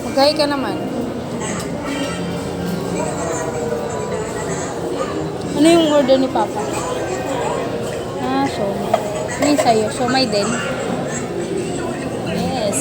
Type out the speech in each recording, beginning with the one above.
Maghay ka naman. Ano yung order ni Papa? Ah, siomai. Ano yung sa'yo? Siomai din? Yes.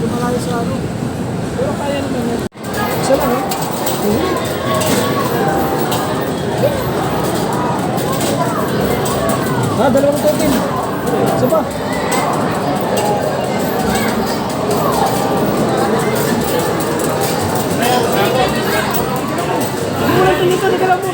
Malayo sa ano. Pero kaya naman yun. Isa lang eh. Dalawang token. Isa pa. Hindi mo lang pinito, hindi ka lang mo.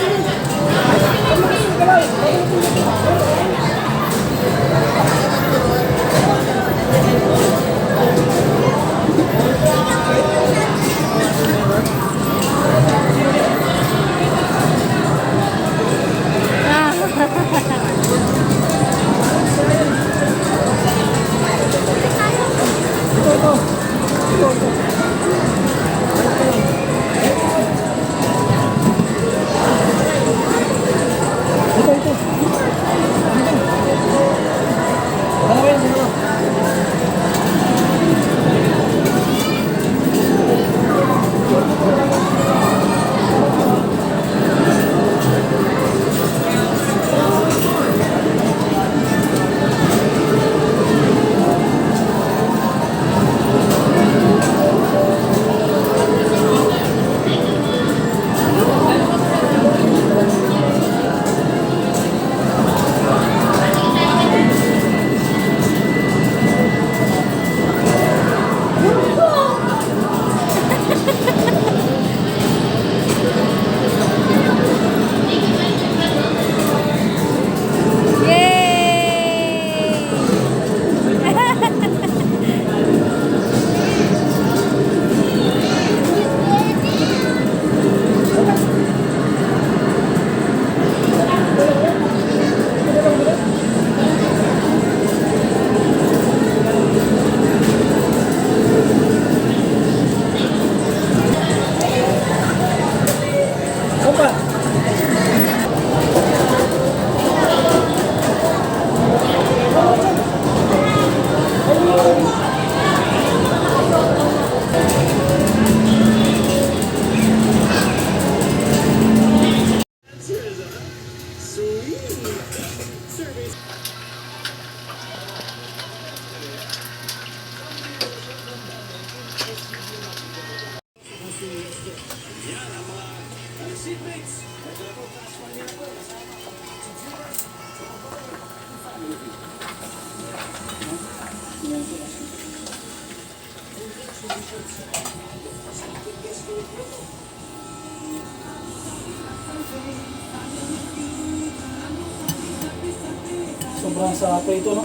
Sobrang sa prito, no?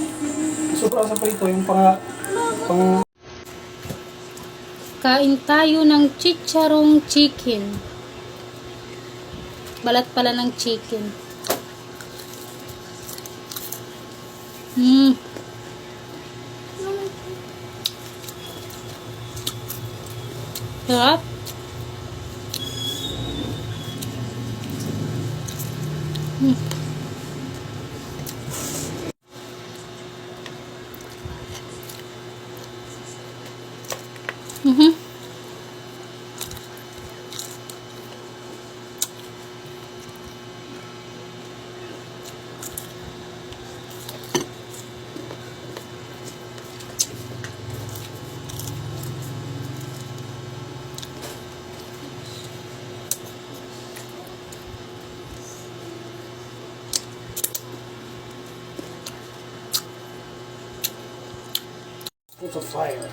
Sobrang sa prito, yung pang Kain tayo ng chicharong chicken. Balat pala ng chicken. Sarap. to fire.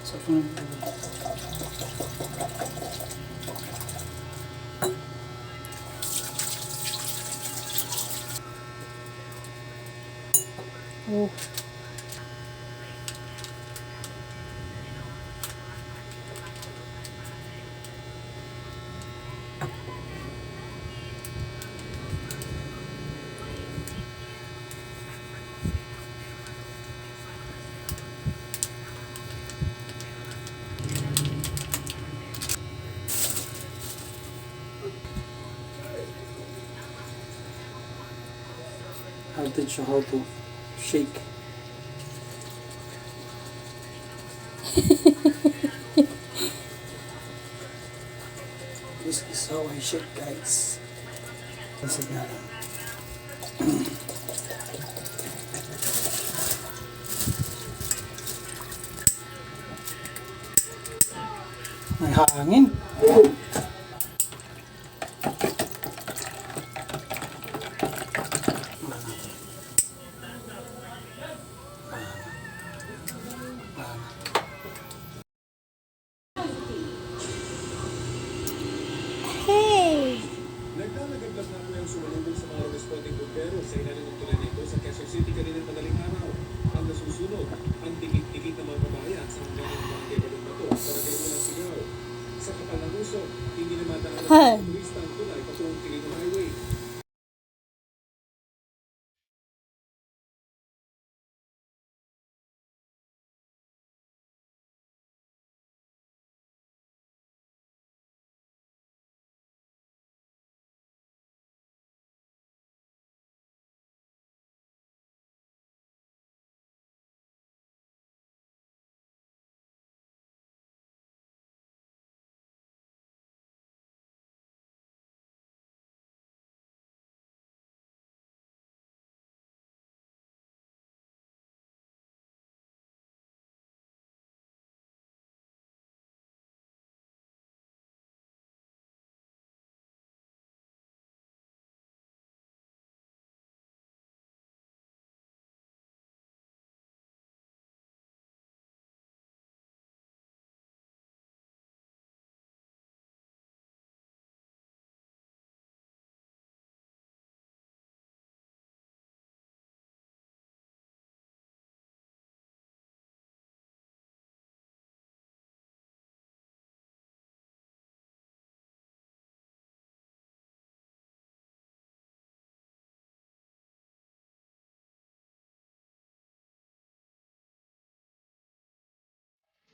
So, Oh. I'll teach you how to shake. This is how I shake, guys. Kasi nga lang. May hangin. Hey! Naglalagaglas na po yung sumalubog sa mga responding bumbero sa ilalim ng tulay nito sa Quezon City kanina madaling araw. Ang nasusunod, ang dikit-dikit na mga babayan sa hanggang ng barangay Balong-Bato, barangay Walang Sigaw. Sa kapal ng usok, hindi na mataan ng mga turista ang tulay patungong Quirino Highway.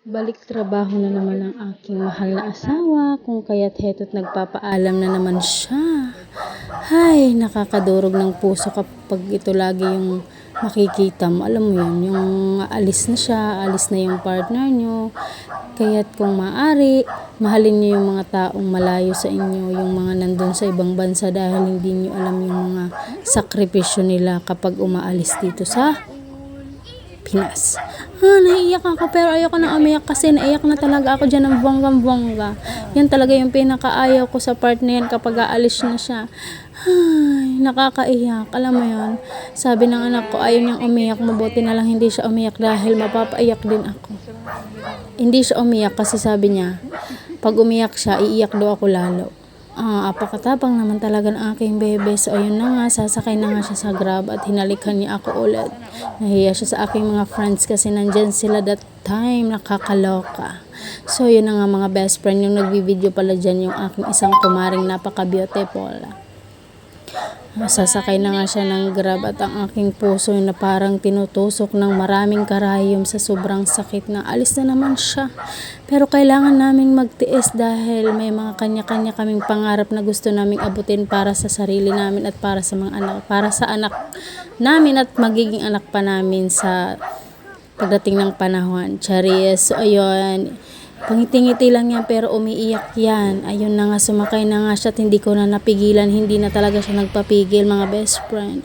Balik trabaho na naman ang aking mahal na asawa, kung kaya't heto't nagpapaalam na naman siya. Hay, nakakadurog ng puso kapag ito lagi yung makikita mo. Alam mo yun, yung alis na siya, alis na yung partner nyo. Kaya't kung maaari, mahalin nyo yung mga taong malayo sa inyo, yung mga nandun sa ibang bansa dahil hindi nyo alam yung mga sakripisyo nila kapag umaalis dito sa Pinas. Naiiyak ako pero ayoko na umiyak kasi naiyak na talaga ako dyan ng bonggang-bongga. Yan talaga yung pinakaayaw ko sa part na yan kapag aalis na siya. Ay, nakakaiyak. Alam mo yun, sabi ng anak ko ayaw niyang umiyak. Mabuti na lang hindi siya umiyak dahil mapapaiyak din ako. Hindi siya umiyak kasi sabi niya, pag umiyak siya, iiyak daw ako lalo. Apakatabang naman talaga ng aking bebe. So ayun na nga, sasakay na nga siya sa Grab at hinalikan niya ako ulit. Nahiya siya sa aking mga friends kasi nandyan sila that time, nakakaloka. So yun na nga mga best friend, yung nagbibideo pala dyan yung aking isang kumaring napaka-beautiful. Sasakay na nga siya ng Grab at ang aking puso na parang tinutusok ng maraming karayom sa sobrang sakit na alis na naman siya. Pero kailangan naming magtiis dahil may mga kanya-kanya kaming pangarap na gusto naming abutin para sa sarili namin at para sa mga anak, para sa anak namin at magiging anak pa namin sa pagdating ng panahon. Charis, so ayun, Pangiti-ngiti lang yan pero umiiyak yan. Ayun na nga, sumakay na nga siya at hindi ko na napigilan. Hindi na talaga siya nagpapigil, mga best friend.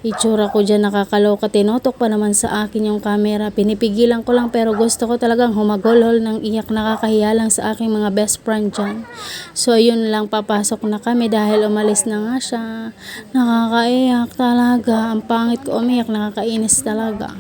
Itsura ko dyan nakakaloka. Tinotok pa naman sa akin yung camera. Pinipigilan ko lang pero gusto ko talagang humagolhol ng iyak. Nakakahiya lang sa aking mga best friend dyan. So ayun lang, papasok na kami dahil umalis na nga siya. Nakakaiyak talaga. Ang pangit ko umiyak, nakakainis talaga.